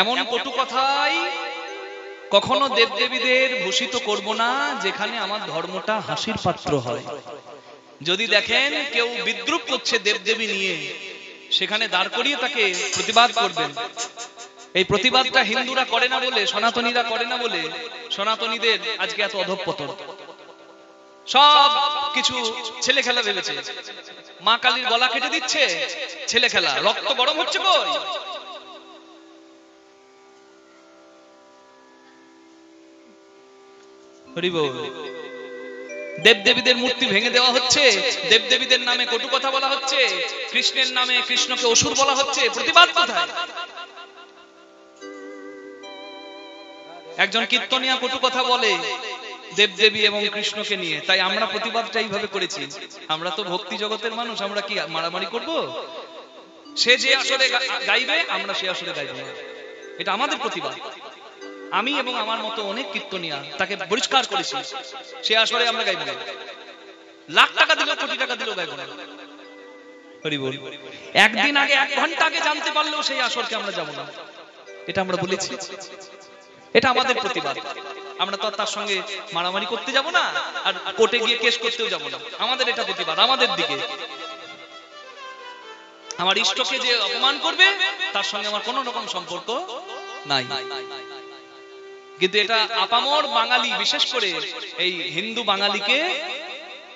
এমন কটু কথাই কখনো দেবদেবীদের ভূষিত করব না যেখানে আমার ধর্মটা হাসির পাত্র হয়। যদি দেখেন কেউ বিদ্রুপ করছে দেবদেবী নিয়ে, সেখানে দাঁড় করিয়ে তাকে প্রতিবাদ করবেন। এই প্রতিবাদটা হিন্দুরা করে না বলে, সনাতনীরা করে না বলে সনাতনীদের আজকে এত অধঃপতন। সব কিছু ছেলে খেলা ভেবেছে। মা কালীর গলা কেটে দিচ্ছে, ছেলে খেলা। রক্ত গরম হচ্ছে কই? হরি বল। দেবদেবীদের মূর্তি ভেঙে দেওয়া হচ্ছে, দেবদেবীদের নামে কটু কথা বলা হচ্ছে, কৃষ্ণের নামে কৃষ্ণকে অসুর বলা হচ্ছে। প্রতিবাদ কোথায়? একজন কীর্তনিয়া কটু কথা বলে দেবদেবী এবং কৃষ্ণকে নিয়ে, তাই আমরা প্রতিবাদটা এইভাবে করেছি। আমরা তো ভক্তি জগতের মানুষ, আমরা কি মারামারি করব? সে যে আসলে গাইবে আমরা সে আসলে গাইব না, এটা আমাদের প্রতিবাদ। আমি এবং আমার মতো অনেক কীর্তনিয়া তাকে পরিষ্কার করেছি, সে আসলে আমরা গাইব না। লাখ টাকা দিলেও কোটি টাকা দিলেও গাইব না। হরি বল। একদিন আগে, 1 ঘন্টা আগে জানতে পারলেও সেই আসরকে আমরা যাব না, এটা আমরা বলেছি। এটা আমাদের প্রতিবাদ। আমরা তো তার সঙ্গে মারামারি করতে যাব না, আর কোর্টে গিয়ে কেস করতেও যাব না। আমাদের এটা প্রতিবাদ, আমাদের দিকে। আমার ইষ্টকে যে অপমান করবে তার সঙ্গে আমার কোনো রকম সম্পর্ক নাই। কিন্তু এটা আপামর বাঙালি, বিশেষ করে এই হিন্দু বাঙালিকে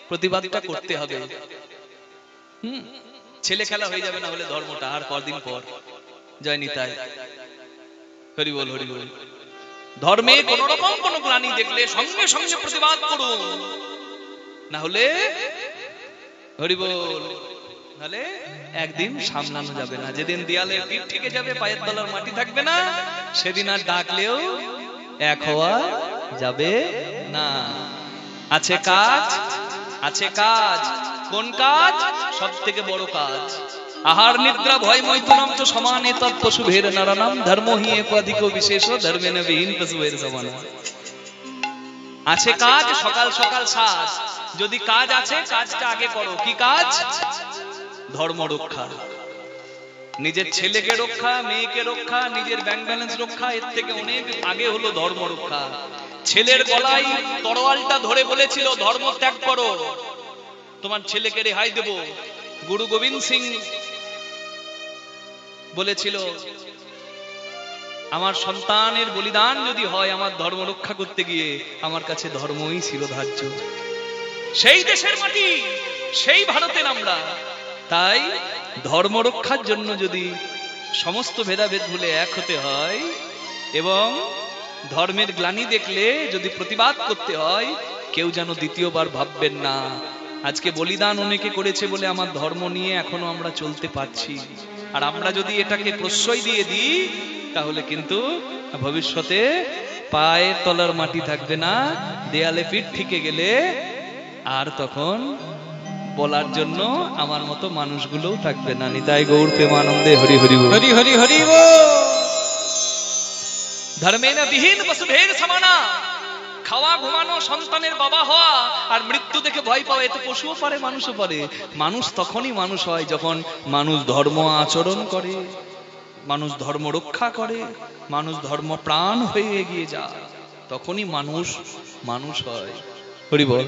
প্রতিবাদটা করতে হবে। ছেলে খেলা হয়ে যাবে না হলে ধর্মটা, আর কদিন পর। জয় নিতাই। হরি বল, হরি বল। ধর্মে কোন রকম কোন গ্লানি দেখলে সঙ্গে সঙ্গে প্রতিবাদ করুন, না হলে হরি বল, নাহলে একদিন সামলানো যাবে না। যেদিন দেয়ালে পিঠ থেকে যাবে, পায়ের তলার মাটি থাকবে না, সেদিন আর ডাকলেও এক হওয়া যাবে না। আছে কাজ, আছে কাজ। কোন কাজ? সব থেকে বড় কাজ। আহার নিদ্রা ভয় মৈথুনম চ সমানে তৎ পশুভের নরনাম ধর্ম হি একাধিক বিশেষ ধর্মেন বিহীন পশুভের সমান। আছে কাজ, সকাল সকাল সাজ। যদি কাজ আছে, কাজটা আগে করো। কি কাজ? ধর্ম রক্ষা। নিজের ছেলেকে রক্ষা, মেয়েকে রক্ষা, নিজের ব্যাংক ব্যালেন্স রক্ষা, এর থেকে অনেক আগে হলো ধর্ম রক্ষা। ছেলের গলায় তরোয়ালটা ধরে বলেছিল ধর্ম ত্যাগ করো, তোমার ছেলেকে রেহাই দেব। গুরু গোবিন্দ সিং বলেছিল আমার সন্তানের বলিদান যদি হয় আমার ধর্ম রক্ষা করতে গিয়ে, আমার কাছে ধর্মই ছিল ধার্য। সেই দেশের মাটি, সেই ভারতের আমরা। তাই ধর্ম রক্ষার জন্য যদি সমস্ত ভেদাভেদ ভুলে এক হতে হয় এবং ধর্মের গ্লানি দেখলে যদি প্রতিবাদ করতে হয়, কেউ যেন দ্বিতীয়বার ভাববেন না আজকে বলিদান অনেকে করেছে বলে আমার ধর্ম নিয়ে এখনো আমরা চলতে পারছি। আর আমরা যদি এটাকে প্রশ্রয় দিয়ে দিই তাহলে কিন্তু ভবিষ্যতে পায়ের তলার মাটি থাকবে না, দেয়ালে পিঠ থেকে গেলে আর তখন বলার জন্য আমার মতো মানুষগুলোও থাকবে না। নিতাই গৌর প্রেমানন্দে হরি হরি বল, হরি হরি হরি বল। ধর্মেন বিহীন বসুধের সমানা। খাওয়া, ঘুমানো, সন্তানের বাবা হওয়া আর মৃত্যু দেখে ভয় পাওয়া, এতে পশুও পারে মানুষও পারে। মানুষ তখনই মানুষ হয় যখন মানুষ ধর্ম আচরণ করে, মানুষ ধর্ম রক্ষা করে, মানুষ ধর্ম প্রাণ হয়ে এগিয়ে যায়, তখনই মানুষ মানুষ হয়। হরি বল।